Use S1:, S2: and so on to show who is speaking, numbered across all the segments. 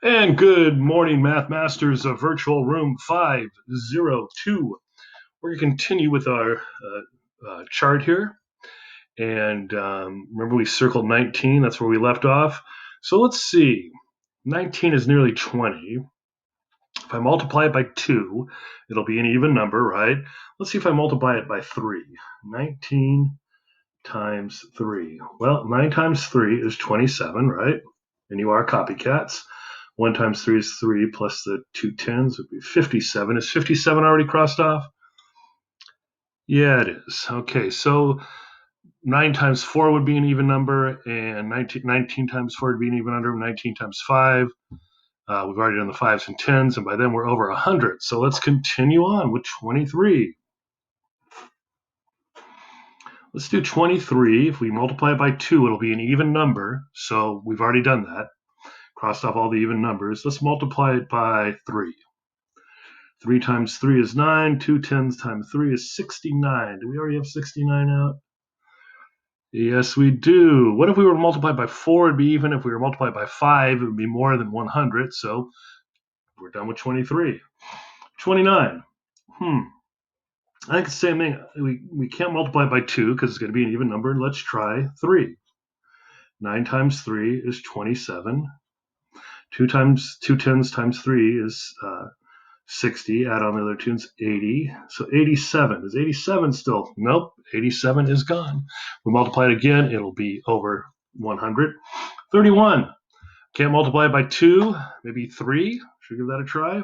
S1: And good morning, Math Masters of Virtual Room 502. We're going to continue with our chart here. And remember, we circled 19. That's where we left off. So let's see. 19 is nearly 20. If I multiply it by 2, it'll be an even number, right? Let's see if I multiply it by 3. 19 times 3. Well, 9 times 3 is 27, right? And you are copycats. 1 times 3 is 3 plus the 2 tens would be 57. Is 57 already crossed off? Yeah, it is. Okay, so 9 times 4 would be an even number, and 19 times 4 would be an even number, 19 times 5. We've already done the 5s and 10s, and by then we're over 100. So let's continue on with 23. Let's do 23. If we multiply it by 2, it'll be an even number. So we've already done that. Crossed off all the even numbers. Let's multiply it by 3. 3 times 3 is 9. 2 tens times 3 is 69. Do we already have 69 out? Yes, we do. What if we were to multiply by 4? It'd be even. If we were to multiply by 5, it would be more than 100. So we're done with 23. 29. I think it's the same thing. We can't multiply by 2 because it's going to be an even number. Let's try 3. 9 times 3 is 27. 2 tens times 3 is 60. Add on the other tunes, 80. So 87. Is 87 still? Nope. 87 is gone. We multiply it again. It'll be over 100. 31. Can't multiply it by 2. Maybe 3. Should we give that a try?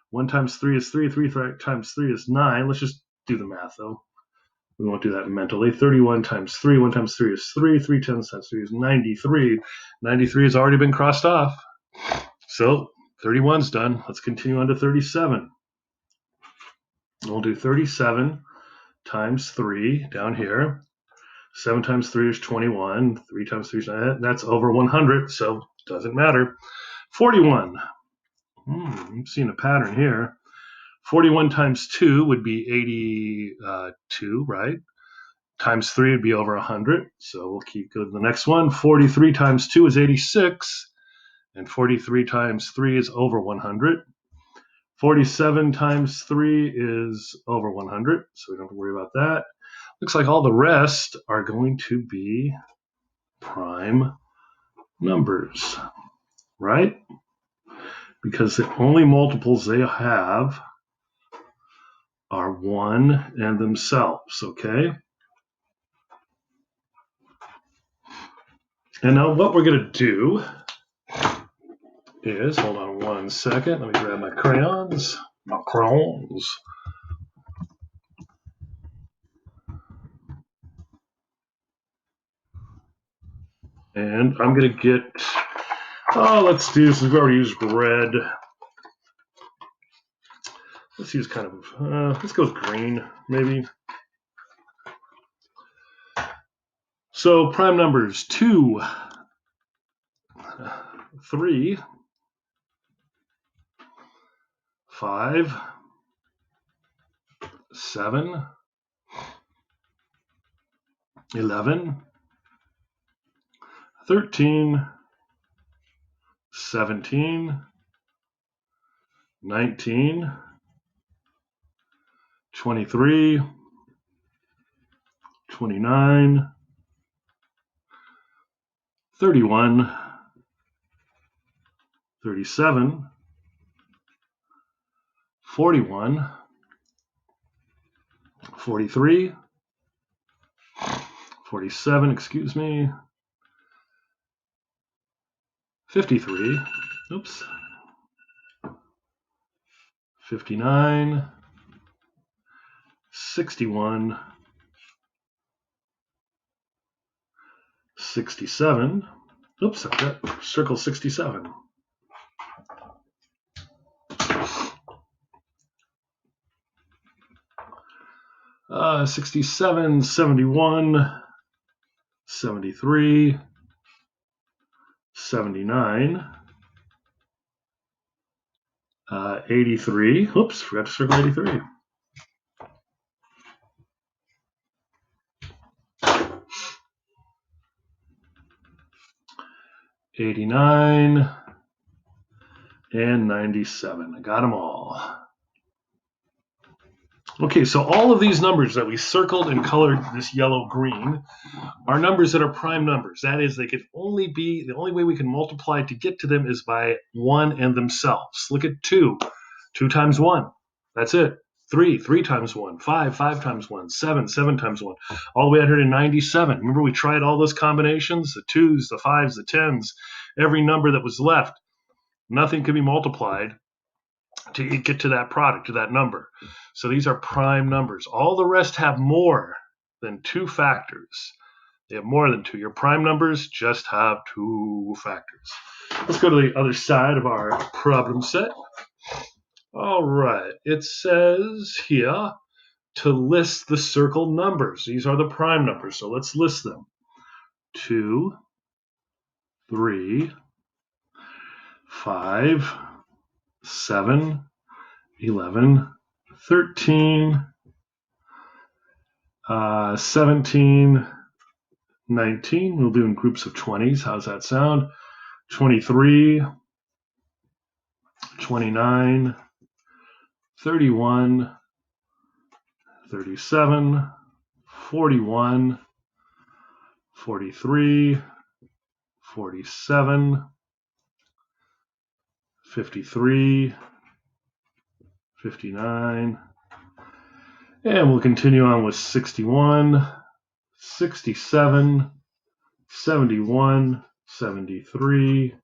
S1: 1 times 3 is 3. 3 times 3 is 9. Let's just do the math, though. We won't do that mentally. 31 times 3. 1 times 3 is 3. 3 tens times 3 is 93. 93 has already been crossed off. So 31's done. Let's continue on to 37. We'll do 37 times 3 down here. 7 times 3 is 21. 3 times 3 is 9. That's over 100, so it doesn't matter. 41. I'm seeing a pattern here. 41 times 2 would be 82, right? Times 3 would be over 100, so we'll go to the next one. 43 times 2 is 86, and 43 times 3 is over 100. 47 times 3 is over 100, so we don't have to worry about that. Looks like all the rest are going to be prime numbers, right? Because the only multiples they have are 1 and themselves, okay? And now what we're going to do is, hold on one second, let me grab my crayons. And I'm going to get, let's do this. We've already used red. Let's use kind of, let's go with green, maybe. So prime numbers 2, 3, 5, 7, 11, 13, 17, 19, 23, 29, 31, 37, 41, 43, 47, excuse me, 53, 59, 61, 67. I've got circle 67. 67, 71, 73, 79, 83. Forgot to circle 83. 89, and 97. I got them all. Okay, so all of these numbers that we circled and colored this yellow-green are numbers that are prime numbers. That is, they could only be, the only way we can multiply to get to them is by 1 and themselves. Look at 2. 2 times 1. That's it. 3 times 1. 5 times 1. 7 times 1. All the way out here to 97. Remember we tried all those combinations? The 2s, the 5s, the 10s. Every number that was left. Nothing could be multiplied to get to that product, to that number. So these are prime numbers. All the rest have more than 2 factors. They have more than 2. Your prime numbers just have 2 factors. Let's go to the other side of our problem set. All right, it says here to list the circled numbers. These are the prime numbers, so let's list them. 2, 3, 5, 7, 11, 13, 17, 19. We'll do in groups of 20s. How's that sound? 23, 29, 31, 37, 41, 43, 47, 53, 59, and we'll continue on with 61, 67, 71, 73,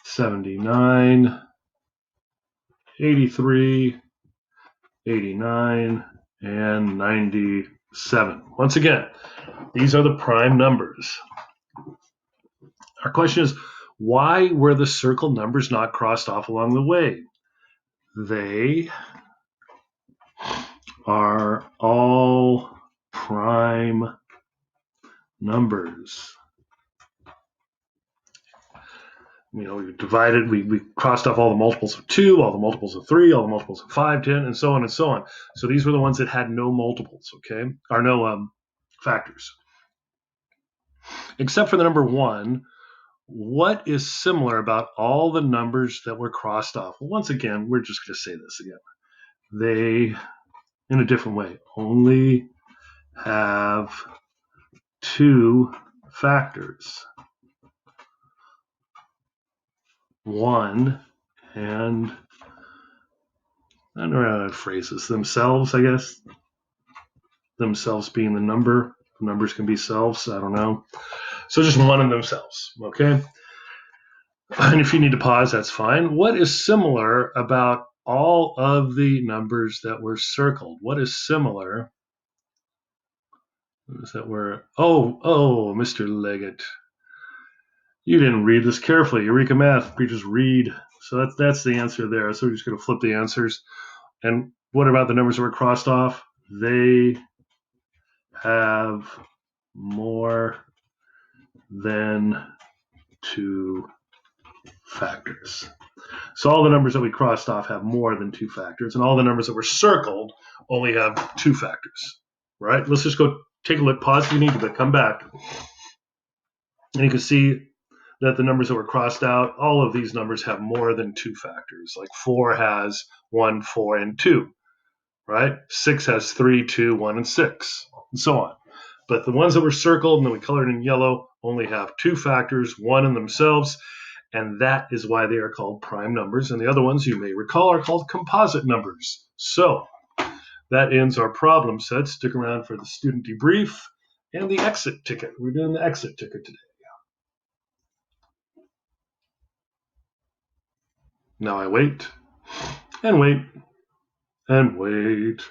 S1: 79, 83, 89, and 97. Once again, these are the prime numbers. Our question is, why were the circled numbers not crossed off along the way? They are all prime numbers. You know, we divided, we crossed off all the multiples of 2, all the multiples of 3, all the multiples of 5, 10, and so on and so on. So these were the ones that had no multiples, okay? Or no factors. Except for the number 1, what is similar about all the numbers that were crossed off? Well, once again, we're just going to say this again. They, in a different way, only have 2 factors. 1 and I don't know how to phrase this. Themselves, I guess. Themselves being the number. Numbers can be selves. I don't know. So just 1 and themselves. Okay. And if you need to pause, that's fine. What is similar about all of the numbers that were circled? What is similar? What is that word? Oh, Mr. Leggett. You didn't read this carefully. Eureka Math, we just read. So that's the answer there. So we're just going to flip the answers. And what about the numbers that were crossed off? They have more than 2 factors. So all the numbers that we crossed off have more than 2 factors, and all the numbers that were circled only have 2 factors. Right? Let's just go take a look. Pause if you need to, but come back. And you can see that the numbers that were crossed out, all of these numbers have more than 2 factors. Like 4 has 1, 4, and 2, right? 6 has 3, 2, 1, and 6, and so on. But the ones that were circled and that we colored in yellow only have 2 factors, 1 in themselves, and that is why they are called prime numbers. And the other ones, you may recall, are called composite numbers. So that ends our problem set. Stick around for the student debrief and the exit ticket. We're doing the exit ticket today. Now I wait and wait and wait.